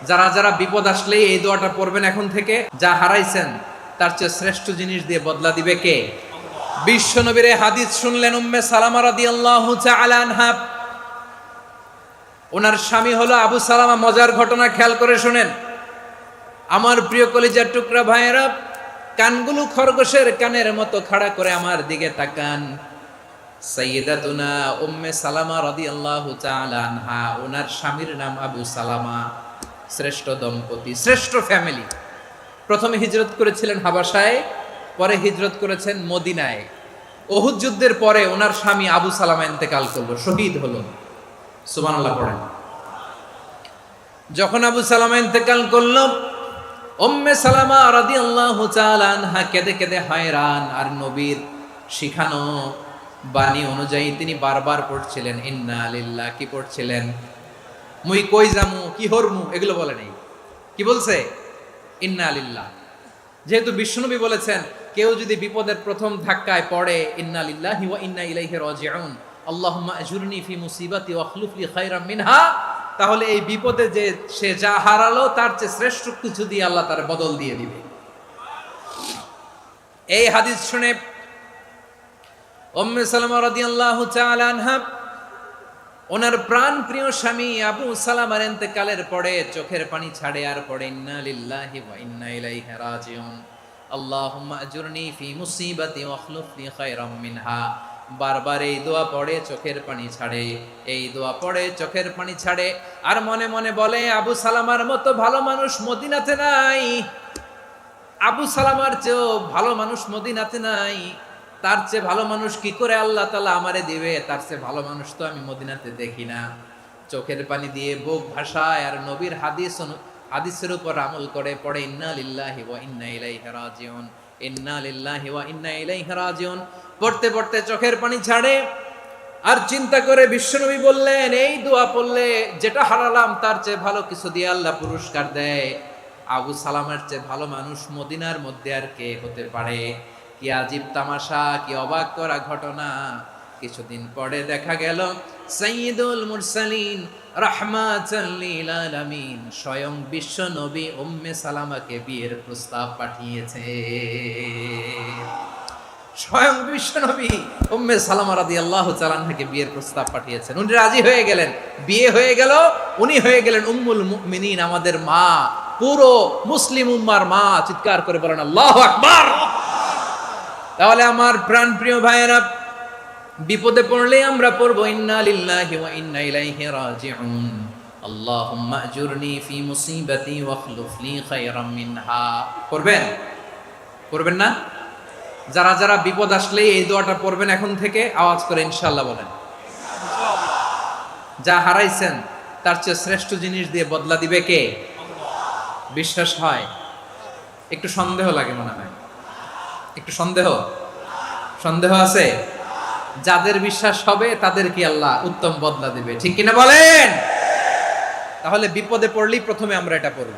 যারা যারা বিপদ আসলেই এই দোয়াটা পড়বেন এখন থেকে। যা হারাইছেন তার চেয়ে শ্রেষ্ঠ জিনিস দিয়ে বদলা দিবে কে? বিশ্ব নবীর হাদিস শুনলেন উম্মে সালামা রাদিয়াল্লাহু তাআলা আনহা। ওনার স্বামী হলো আবু সালামা। মজার ঘটনা খেয়াল করে শুনেন আমার প্রিয় কলিজার টুকরা ভাইয়েরা। কানগুলো খরগোশের কানের মতো খাড়া করে আমার দিকে তাকান। সাইয়্যিদাতুনা উম্মে সালামা রাদিয়াল্লাহু তাআলা আনহা, ওনার স্বামীর নাম আবু সালামা। শ্রেষ্ঠ দম্পতি, শ্রেষ্ঠ ফ্যামিলি। প্রথমে হিজরত করেছিলেন হাবাসায়, পরে হিজরত করেছেন মদিনায়। উহুদ যুদ্ধের পরে ওনার স্বামী আবু সালামা ইন্তেকাল করলো, শহীদ হলো। সুবহানাল্লাহ পড়েন। যখন আবু সালামা ইন্তেকাল করলো, উম্মে সালামা রাদিয়াল্লাহু তাআলা আনহা কেঁদে কেঁদে হয়রান। আর নবীর শিখানো বাণী অনুযায়ী তিনি বারবার পড়ছিলেন ইন্না লিল্লাহ। কি পড়ছিলেন? মুই কই যামু, কি হরমু, এগুলো বলে নাই। কি বলছে? ইন্না লিল্লাহ। যেহেতু বিশ্বনবী বলেছেন কেউ যদি বিপদের প্রথম ধাক্কায় পড়ে ইন্না লিল্লাহি ওয়া ইন্না ইলাইহি রাজিউন, আল্লাহুম্মা আজুরনি ফি মুসিবাতি ওয়া আখলুফ লি খায়রাম মিনহা, তাহলে এই বিপদে যে সে যা হারালো তার চেয়ে শ্রেষ্ঠ কিছু দিয়ে আল্লাহ তার বদল দিয়ে দিবে। এই হাদিস শুনে উম্মে সালামা রাদিয়াল্লাহু তাআলা আনহা ওনার প্রাণ প্রিয় স্বামী আবু সালামার ইন্তেকালের পরে চোখের পানি ছাড়ে আর পড়ে ইন্না লিল্লাহি ওয়া ইন্না ইলাইহি রাজিউন, আল্লাহুম্মা আজুরনি ফি মুসিবাতি ওয়া আখলুফ লি খায়রাম মিনহা। বারবার এই দোয়া পড়ে চোখের পানি ছাড়ে, এই দোয়া পড়ে চোখের পানি ছাড়ে। আর মনে মনে বলে আবু সালামার মতো ভালো মানুষ মদিনাতে নাই, আবু সালামার চেয়েও ভালো মানুষ মদিনাতে নাই। তার চেয়ে ভালো মানুষ কি করে আল্লাহ তাআলা আমারে দিবে? তার চেয়ে ভালো মানুষ তো আমি মদিনাতে দেখি না। চোখের পানি দিয়ে বুক ভাসায় আর নবীর হাদিসের উপর আমল করে পড়ে ইন্না লিল্লাহি ওয়া ইন্না ইলাইহি রাজিউন, ইন্না লিল্লাহি ওয়া ইন্না ইলাইহি রাজিউন। পড়তে পড়তে চোখের পানি ছাড়ে আর চিন্তা করে বিশ্বনবী বললেন এই দোয়া পড়লে যেটা হারালাম তার চেয়ে ভালো কিছু দিয়ে আল্লাহ পুরস্কার দেয়। আবু সালামার চেয়ে ভালো মানুষ মদিনার মধ্যে আর কে হতে পারে? কি আজীব তামাশা, কি অবাক করা ঘটনা। কিছুদিন পরে দেখা গেল সাইয়্যিদুল মুরসালিন রাহমাতাল লিল আলামিন স্বয়ং বিশ্ব নবী উম্মে সালামাকে বিয়ের প্রস্তাব পাঠিয়েছে। স্বয়ং বিশ্ব নবী উম্মে সালামা রাদিয়াল্লাহু তাআলা আনহাকে বিয়ের প্রস্তাব পাঠিয়েছেন। উনি রাজি হয়ে গেলেন, বিয়ে হয়ে গেল। উনি হয়ে গেলেন উম্মুল মুমিনিন, আমাদের মা, পুরো মুসলিম উম্মার মা। চিৎকার করে বলেন আল্লাহু আকবার। তাহলে আমার প্রাণ প্রিয় ভাইয়েরা, বিপদে পড়লে আমরা পড়বো ইন্না লিল্লাহি ওয়া ইন্না ইলাইহি রাজিউন, আল্লাহুম্মা আজুরনি ফি মুসিবাতি ওয়া আখলুফ লি খায়রাম মিনহা। পড়বেন? পড়বেন না? যারা যারা বিপদ আসলে এই দোয়াটা পড়বেন এখন থেকে, আওয়াজ করে ইনশাআল্লাহ বলেন। যা হারাইছেন তার চেয়ে শ্রেষ্ঠ জিনিস দিয়ে বদলা দিবে কে? বিশ্বাস হয়? একটু সন্দেহ লাগে মনে হয়, একটু সন্দেহ আছে? যাদের বিশ্বাস হবে তাদের কি আল্লাহ উত্তম বদলা দিবে, ঠিক কিনা বলেন? তাহলে বিপদে পড়লেই প্রথমে আমরা এটা পড়ব।